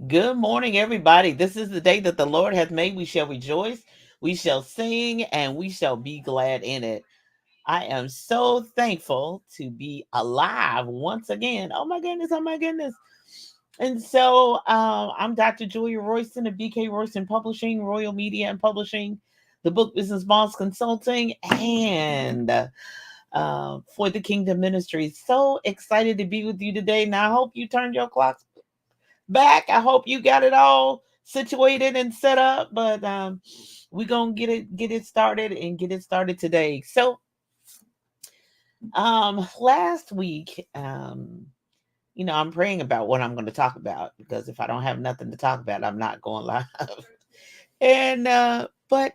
Good morning, everybody. This is the day that the Lord hath made. We shall rejoice, we shall sing, and we shall be glad in it. I am so thankful to be alive once again. Oh my goodness, oh my goodness. And so I'm Dr. Julia Royston of BK Royston Publishing, Royal Media and Publishing, the Book Business Boss Consulting, and for the Kingdom Ministry. So excited to be with you today. Now, I hope you turned your clocks back. I hope you got it all situated and set up. But we're gonna get it started and get it started today. So last week, I'm praying about what I'm going to talk about because if I don't have nothing to talk about, I'm not going live. And but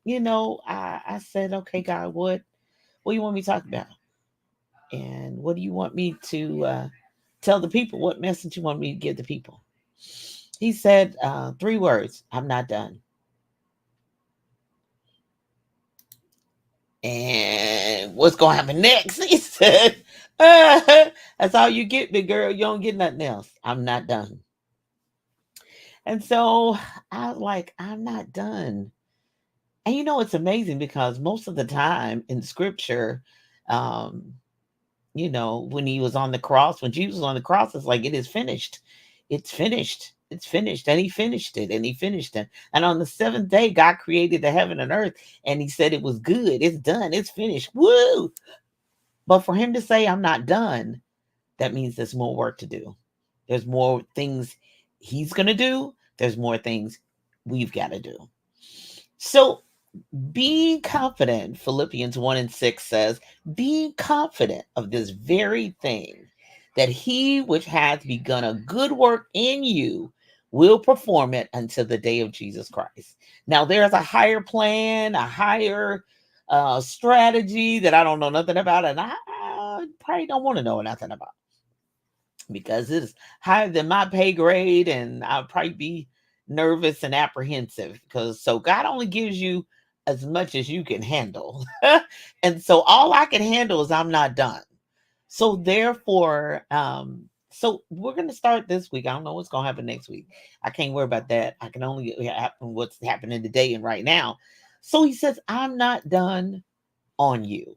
I said, okay, God, what do you want me to talk about? And what do you want me to tell the people? What message you want me to give the people? He said 3 words: I'm not done. And what's gonna happen next? He said, that's all you get, big girl. You don't get nothing else. I'm not done. And so I was like, I'm not done. And it's amazing because most of the time in scripture, um, when he was on the cross, when Jesus was on the cross, it's like, it is finished. It's finished. It's finished. And he finished it. And he finished it. And on the seventh day, God created the heaven and earth. And he said it was good. It's done. It's finished. Woo! But for him to say, I'm not done, that means there's more work to do. There's more things he's going to do. There's more things we've got to do. So be confident. Philippians 1 and 6 says, be confident of this very thing, that he which hath begun a good work in you will perform it until the day of Jesus Christ. Now, there's a higher plan, a higher strategy that I don't know nothing about, and I probably don't want to know nothing about because it's higher than my pay grade, and I'll probably be nervous and apprehensive because so God only gives you as much as you can handle. And so all I can handle is I'm not done. So therefore, so we're gonna start this week. I don't know what's gonna happen next week. I can't worry about that. I can only happen what's happening today and right now. So he says, I'm not done on you.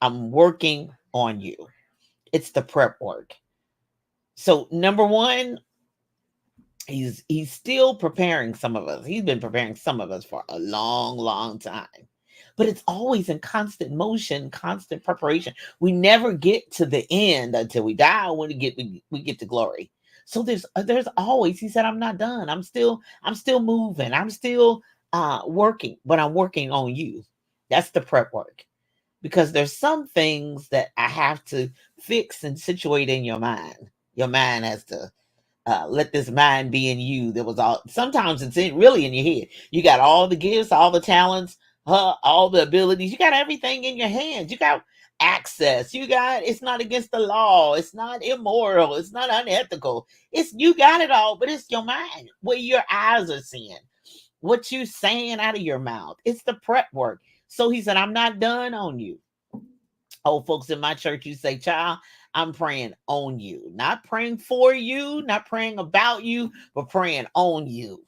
I'm working on you. It's the prep work. So number one, he's still preparing some of us. He's been preparing some of us for a long, long time. But it's always in constant motion, constant preparation. We never get to the end until we die. When we get to glory. So there's always. He said, I'm not done. I'm still moving. I'm still working, but I'm working on you. That's the prep work because there's some things that I have to fix and situate in your mind. Your mind has to let this mind be in you. There was all sometimes really in your head. You got all the gifts, all the talents, all the abilities. You got everything in your hands. You got access. It's not against the law. It's not immoral. It's not unethical. It's you got it all, but it's your mind where your eyes are seeing. What you saying out of your mouth. It's the prep work. So he said, I'm not done on you. Old folks in my church, you say, child, I'm praying on you, not praying for you, not praying about you, but praying on you.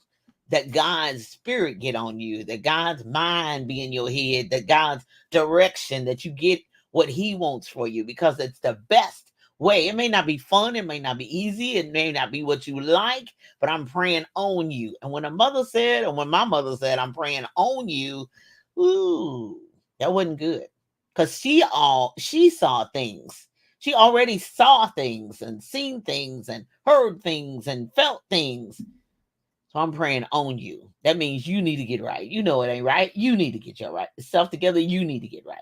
That God's spirit get on you, that God's mind be in your head, that God's direction, that you get what he wants for you, because it's the best way. It may not be fun, it may not be easy, it may not be what you like, but I'm praying on you. And when when my mother said, I'm praying on you, ooh, that wasn't good. Because she saw things. She already saw things and seen things and heard things and felt things. So I'm praying on you. That means you need to get right. You know it ain't right. You need to get your right self together. You need to get right.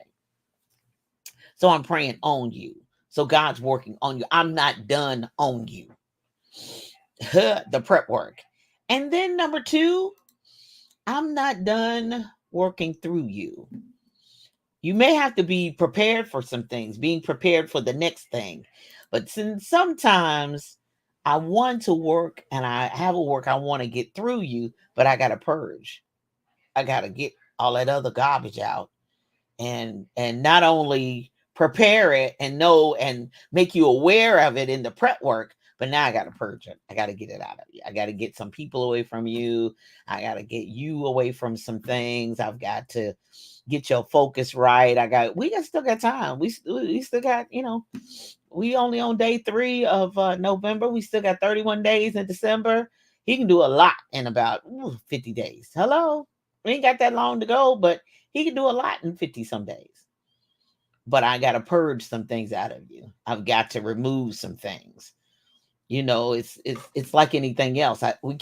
So I'm praying on you. So God's working on you. I'm not done on you. The prep work. And then number 2, I'm not done working through you. You may have to be prepared for some things, being prepared for the next thing. But since sometimes I want to work and I have a work I want to get through you, but I got to purge. I got to get all that other garbage out and not only prepare it and know and make you aware of it in the prep work, But now I got to purge it. I got to get it out of you. I got to get some people away from you. I got to get you away from some things. I've got to get your focus right. We still got time. We still got, we only on day 3 of November. We still got 31 days in December. He can do a lot in about 50 days. Hello. We ain't got that long to go, but he can do a lot in 50 some days. But I got to purge some things out of you. I've got to remove some things. It's like anything else. We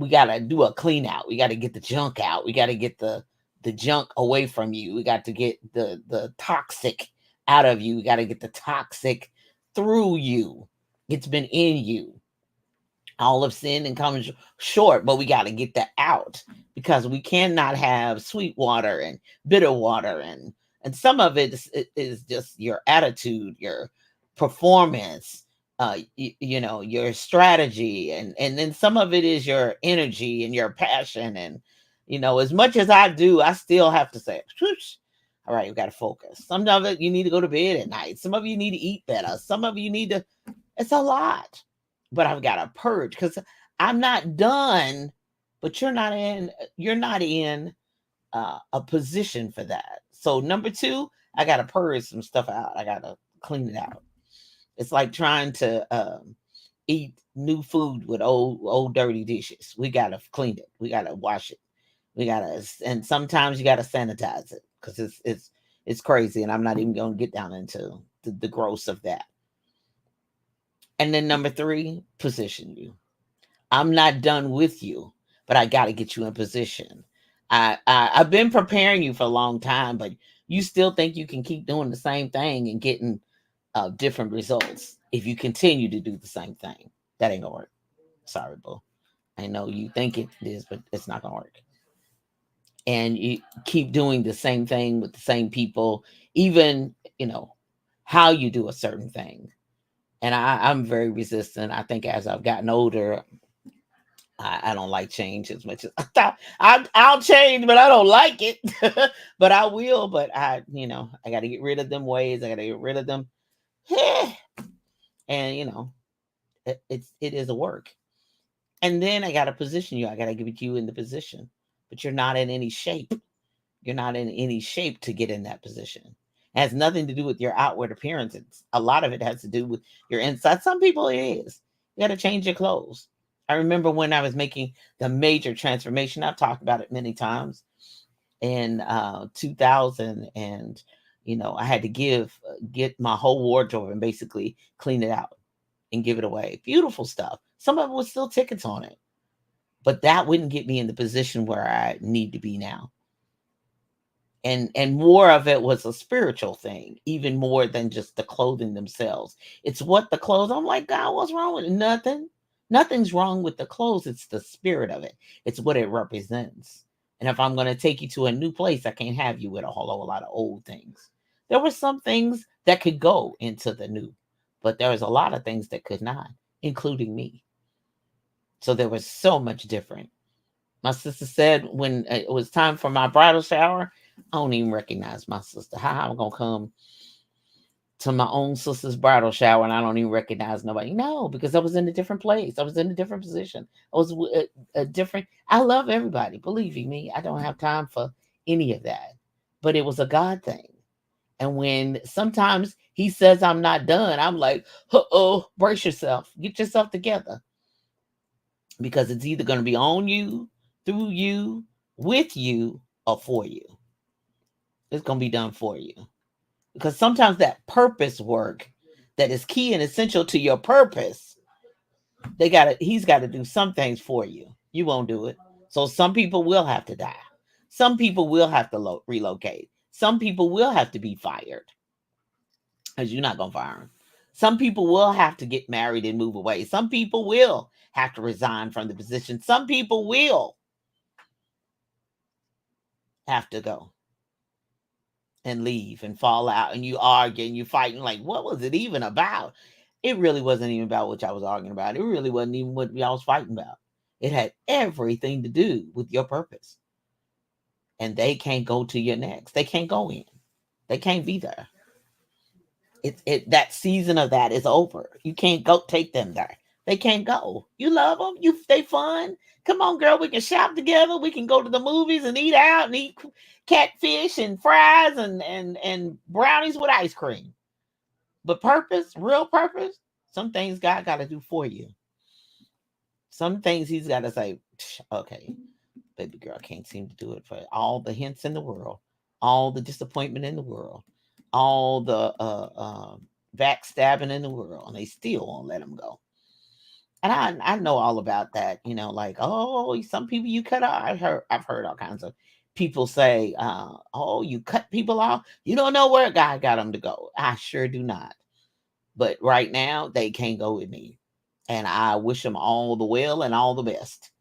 got to do a clean out. We got to get the junk out. We got to get the junk away from you. We got to get the toxic out of you. We got to get the toxic through you. It's been in you. All of sin and comes short, but we got to get that out, because we cannot have sweet water and bitter water, and some of it is just your attitude, your performance, your strategy, and then some of it is your energy and your passion. And as much as I do, I still have to say, "Whoosh, all right, you got to focus." Some of it you need to go to bed at night. Some of you need to eat better. Some of you need to. It's a lot. But I've got to purge, because I'm not done, but you're not in a position for that. So number 2, I got to purge some stuff out. I got to clean it out. It's like trying to eat new food with old dirty dishes. We got to clean it. We got to wash it. And sometimes you got to sanitize it, because it's crazy. And I'm not even going to get down into the gross of that. And then number 3, position you. I'm not done with you, but I got to get you in position. I've been preparing you for a long time, but you still think you can keep doing the same thing and getting different results if you continue to do the same thing. That ain't gonna work. Sorry, boo. I know you think it is, but it's not gonna work. And you keep doing the same thing with the same people, even how you do a certain thing. And I'm very resistant. I think as I've gotten older, I don't like change as much as I thought. I'll change, but I don't like it. But I will. But I got to get rid of them ways. I got to get rid of them. And it is a work. And then I got to position you. I got to get you in the position. But you're not in any shape. You're not in any shape to get in that position. It has nothing to do with your outward appearance. A lot of it has to do with your inside. Some people it is. You got to change your clothes. I remember when I was making the major transformation. I've talked about it many times. In 2000, and I had to get my whole wardrobe and basically clean it out and give it away. Beautiful stuff. Some of it was still tickets on it, but that wouldn't get me in the position where I need to be now. And more of it was a spiritual thing, even more than just the clothing themselves. It's what the clothes. I'm like, God, what's wrong with it? Nothing's wrong with the clothes. It's the spirit of it. It's what it represents. And if I'm going to take you to a new place, I can't have you with a whole lot of old things. There were some things that could go into the new, but there was a lot of things that could not, including me. So there was so much different. My sister said when it was time for my bridal shower, I don't even recognize my sister. How I'm going to come to my own sister's bridal shower and I don't even recognize nobody? No, because I was in a different place. I was in a different position. I was a different. I love everybody. Believe me, I don't have time for any of that. But it was a God thing. And when sometimes he says I'm not done, I'm like, brace yourself. Get yourself together. Because it's either going to be on you, through you, with you, or for you. It's going to be done for you. Because sometimes that purpose work that is key and essential to your purpose, he's got to do some things for you. You won't do it. So some people will have to die. Some people will have to relocate. Some people will have to be fired. Because you're not going to fire them. Some people will have to get married and move away. Some people will have to resign from the position. Some people will have to go and leave and fall out, and you argue and you fighting like, what was it even about? It really wasn't even about what y'all was arguing about. It really wasn't even what y'all was fighting about. It had everything to do with your purpose. And they can't go to your next. They can't go in. They can't be there. That season of that is over. You can't go take them there. They can't go. You love them. They fun. Come on, girl. We can shop together. We can go to the movies and eat out and eat catfish and fries and brownies with ice cream. But purpose, real purpose, some things God got to do for you. Some things He's got to say, okay, baby girl, can't seem to do it for all the hints in the world, all the disappointment in the world, all the backstabbing in the world, and they still won't let them go. And I know all about that, like, oh, some people you cut off. I've heard all kinds of people say, oh, you cut people off. You don't know where God got them to go. I sure do not. But right now they can't go with me, and I wish them all the well and all the best.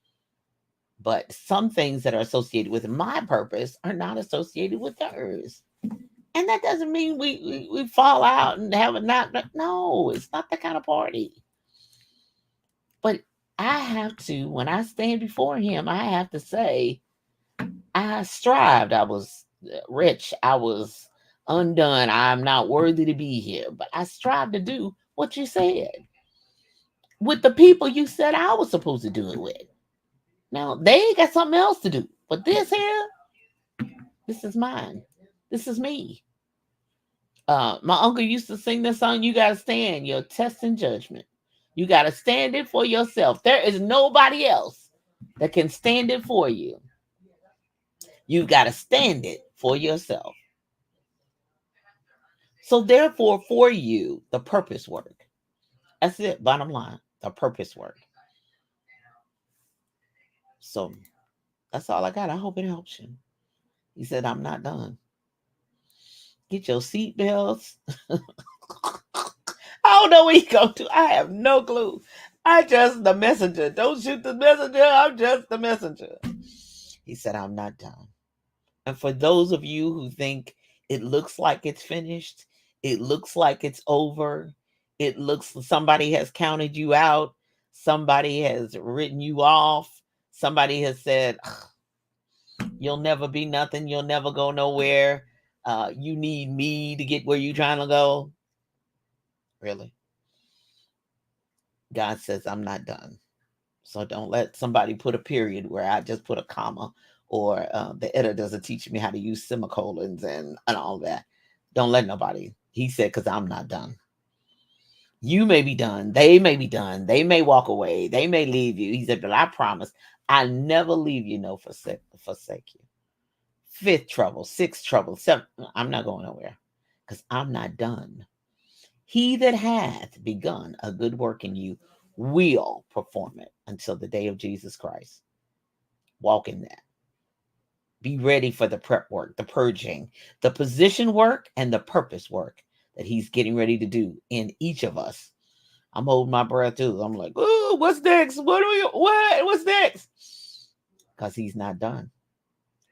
But some things that are associated with my purpose are not associated with theirs. And that doesn't mean we fall out and have a not. No, it's not that kind of party. But I have to, when I stand before Him, I have to say, I strived. I was rich. I was undone. I'm not worthy to be here. But I strive to do what you said with the people you said I was supposed to do it with. Now, they got something else to do. But this here, this is mine. This is me. My uncle used to sing this song, you got to stand your test and judgment. You got to stand it for yourself. There is nobody else that can stand it for you. You got to stand it for yourself. So therefore, for you, the purpose work. That's it, bottom line, the purpose work. So that's all I got. I hope it helps you. He said, I'm not done. Get your seatbelts. I don't know where you go to. I have no clue. I just the messenger. Don't shoot the messenger. I'm just the messenger. He said, I'm not done. And for those of you who think it looks like it's finished, it looks like it's over, it looks somebody has counted you out, somebody has written you off, somebody has said, you'll never be nothing, you'll never go nowhere, you need me to get where you're trying to go. Really? God says, I'm not done. So don't let somebody put a period where I just put a comma, or the editor doesn't teach me how to use semicolons and all that. Don't let nobody. He said, because I'm not done. You may be done. They may be done. They may walk away. They may leave you. He said, but I promise I never leave you, no forsake you. Fifth trouble, sixth trouble, seventh. I'm not going nowhere because I'm not done. He that hath begun a good work in you will perform it until the day of Jesus Christ. Walk in that. Be ready for the prep work, the purging, the position work, and the purpose work that He's getting ready to do in each of us. I'm holding my breath too. I'm like, oh, what's next? What's next? Because He's not done.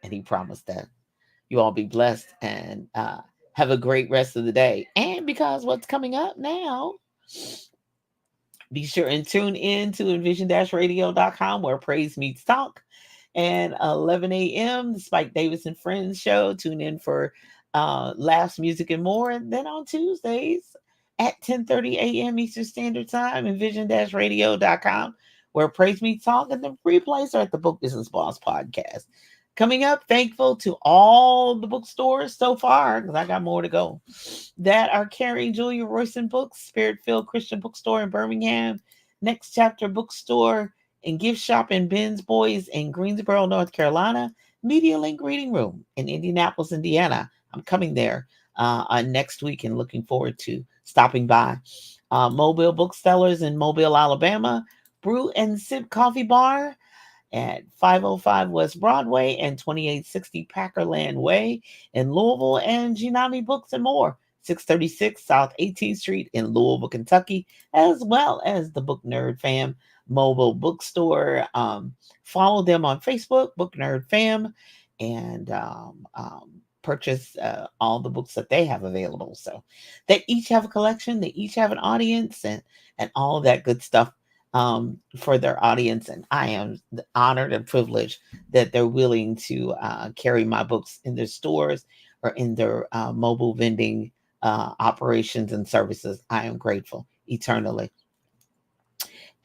And He promised that. You all be blessed and have a great rest of the day. And because what's coming up now, be sure and tune in to envision-radio.com where praise meets talk. And 11 a.m., the Spike Davis and Friends show. Tune in for laughs, music, and more. And then on Tuesdays at 10:30 a.m. Eastern Standard Time, envision-radio.com where praise meets talk. And the replays are at the Book Business Boss podcast. Coming up, thankful to all the bookstores so far, because I got more to go, that are carrying Julia Royston books, Spirit-Filled Christian Bookstore in Birmingham, Next Chapter Bookstore and Gift Shop in Ben's Boys in Greensboro, North Carolina, Media Link Reading Room in Indianapolis, Indiana. I'm coming there next week and looking forward to stopping by. Mobile Booksellers in Mobile, Alabama, Brew and Sip Coffee Bar at 505 West Broadway and 2860 Packerland Way in Louisville, and Ginami Books and More, 636 South 18th Street in Louisville, Kentucky, as well as the Book Nerd Fam mobile bookstore. Follow them on Facebook, Book Nerd Fam, and purchase all the books that they have available. So they each have a collection, they each have an audience, and all that good stuff for their audience. And I am honored and privileged that they're willing to carry my books in their stores or in their mobile vending operations and services. I am grateful eternally.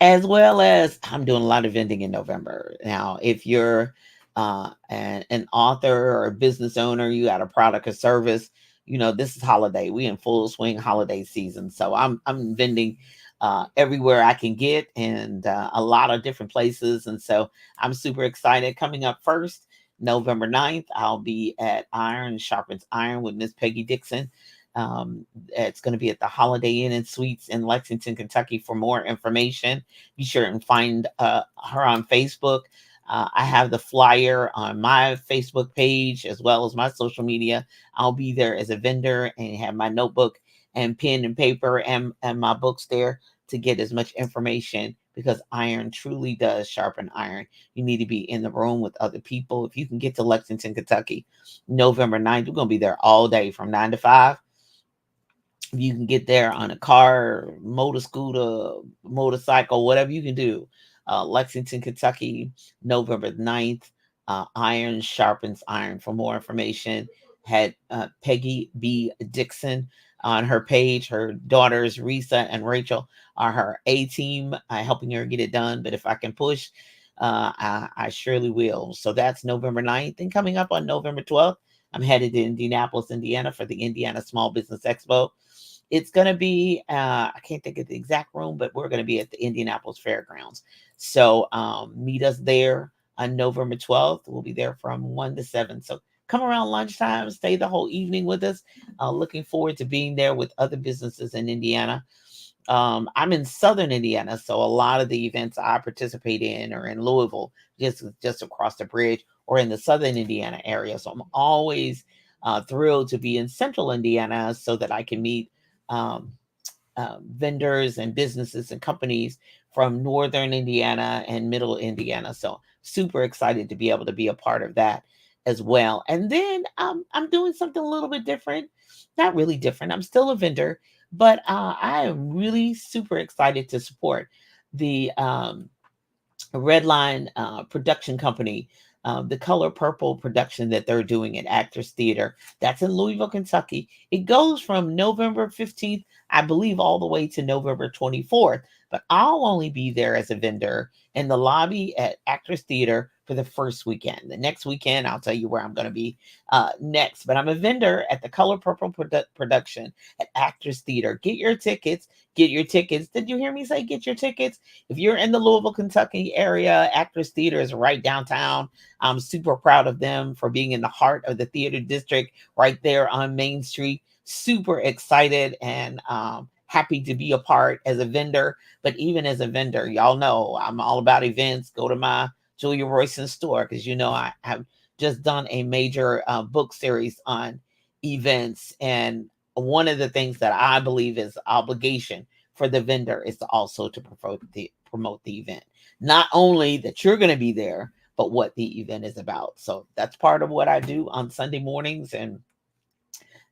As well as I'm doing a lot of vending in November. Now, if you're an author or a business owner, you got a product or service, this is holiday. We in full swing holiday season. So I'm vending everywhere I can get, and a lot of different places. And so I'm super excited. Coming up first, November 9th, I'll be at Iron Sharpens Iron with Miss Peggy Dixon. It's going to be at the Holiday Inn and Suites in Lexington, Kentucky. For more information, be sure and find her on Facebook. I have the flyer on my Facebook page as well as my social media. I'll be there as a vendor and have my notebook and pen and paper and my books there to get as much information, because iron truly does sharpen iron. You need to be in the room with other people. If you can get to Lexington, Kentucky, November 9th, we're going to be there all day from 9 to 5. You can get there on a car, motor scooter, motorcycle, whatever you can do. Lexington, Kentucky, November 9th. Iron Sharpens Iron. For more information, had Peggy B. Dixon on her page. Her daughters, Risa and Rachel, are her A team, helping her get it done. But if I can push, I surely will. So that's November 9th. And coming up on November 12th, I'm headed to Indianapolis, Indiana for the Indiana Small Business Expo. It's going to be, I can't think of the exact room, but we're going to be at the Indianapolis Fairgrounds. So meet us there on November 12th. We'll be there from 1 to 7. So come around lunchtime, stay the whole evening with us. Looking forward to being there with other businesses in Indiana. I'm in Southern Indiana, so a lot of the events I participate in are in Louisville, just across the bridge, or in the Southern Indiana area. So I'm always thrilled to be in Central Indiana so that I can meet vendors and businesses and companies from Northern Indiana and Middle Indiana. So super excited to be able to be a part of that as well. And then I'm doing something a little bit different. Not really different. I'm still a vendor, but I am really super excited to support the Redline production company, the Color Purple production that they're doing at Actors Theater. That's in Louisville, Kentucky. It goes from November 15th, I believe, all the way to November 24th. But I'll only be there as a vendor in the lobby at Actors Theater for the first weekend. The next weekend, I'll tell you where I'm going to be next. But I'm a vendor at the Color Purple production at Actors Theater. Get your tickets. Get your tickets. Did you hear me say get your tickets? If you're in the Louisville, Kentucky area, Actors Theater is right downtown. I'm super proud of them for being in the heart of the theater district right there on Main Street. Super excited and happy to be a part as a vendor. But even as a vendor, y'all know I'm all about events. Go to my Julia Royston store, because I have just done a major book series on events. And one of the things that I believe is obligation for the vendor is to also to promote the event. Not only that you're going to be there, but what the event is about. So that's part of what I do on Sunday mornings, and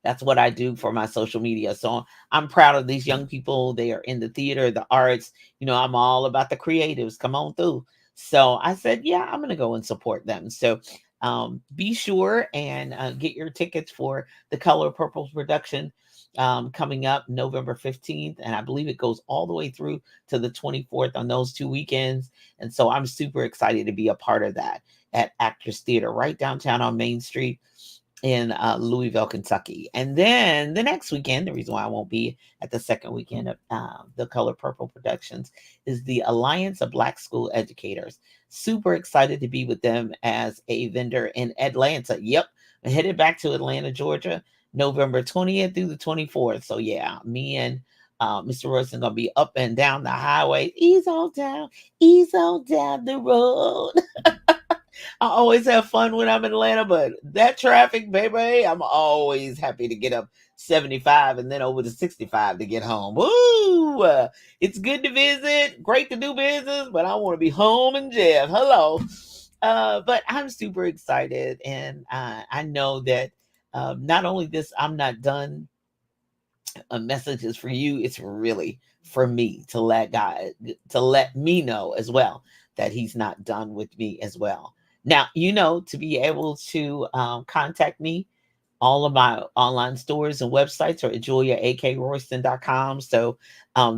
that's what I do for my social media. So I'm proud of these young people. They are in the theater, the arts. I'm all about the creatives. Come on through. So I said, yeah, I'm going to go and support them. So be sure and get your tickets for the Color Purple production coming up November 15th. And I believe it goes all the way through to the 24th on those 2 weekends. And so I'm super excited to be a part of that at Actors Theater right downtown on Main Street in Louisville, Kentucky. And then the next weekend, the reason why I won't be at the second weekend of the Color Purple Productions is the Alliance of Black School Educators. Super excited to be with them as a vendor in Atlanta. Yep, I'm headed back to Atlanta, Georgia, November 20th through the 24th. So yeah, me and Mr. Royston gonna be up and down the highway. Ease on down the road. I always have fun when I'm in Atlanta, but that traffic, baby, I'm always happy to get up 75 and then over to 65 to get home. Woo! It's good to visit, great to do business, but I want to be home and Jeff. Hello. But I'm super excited, and I know that not only this, I'm not done. A message is for you. It's really for me to let me know as well that he's not done with me as well. Now, to be able to contact me All of my online stores and websites are at juliaakroyston.com. So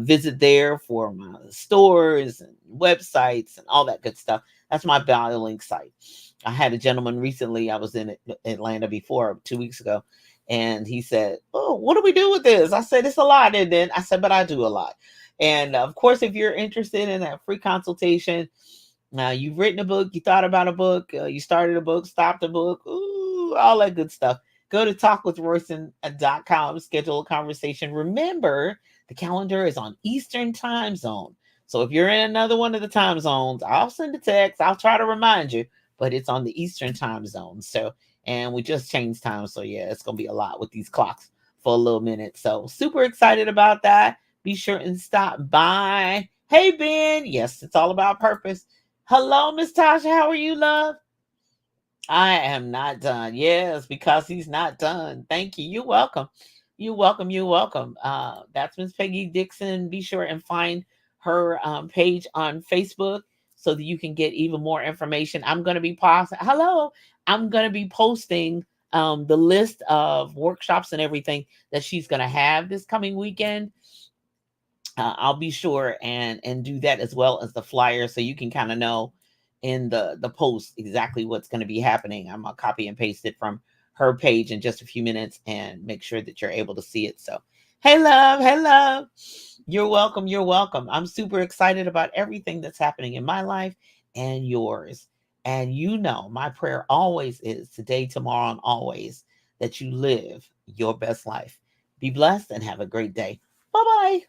visit there for my stores and websites and all that good stuff. That's my BioLink site. I had a gentleman recently, I was in Atlanta before 2 weeks ago, and he said, "Oh, what do we do with this?" I said, "It's a lot." And then I said, "But I do a lot." And of course, if you're interested in that free consultation, now you've written a book, you thought about a book, you started a book, stopped a book, ooh, all that good stuff. Go to talkwithroyston.com, schedule a conversation. Remember, the calendar is on Eastern time zone. So if you're in another one of the time zones, I'll send a text. I'll try to remind you, but it's on the Eastern time zone. So, and we just changed time. So yeah, it's going to be a lot with these clocks for a little minute. So super excited about that. Be sure and stop by. Hey, Ben. Yes, it's all about purpose. Hello, Miss Tasha. How are you, love? I am not done. Yes, because he's not done. Thank you. You're welcome. You're welcome. You're welcome. That's Miss Peggy Dixon. Be sure and find her page on Facebook so that you can get even more information. I'm going to be posting. Hello. I'm going to be posting the list of workshops and everything that she's going to have this coming weekend. I'll be sure and do that as well as the flyer, so you can kind of know in the post exactly what's going to be happening. I'm gonna copy and paste it from her page in just a few minutes and make sure that you're able to see it. So, hey love, hey love, you're welcome. You're welcome. I'm super excited about everything that's happening in my life and yours. And you know, my prayer always is today, tomorrow, and always that you live your best life. Be blessed and have a great day. Bye bye.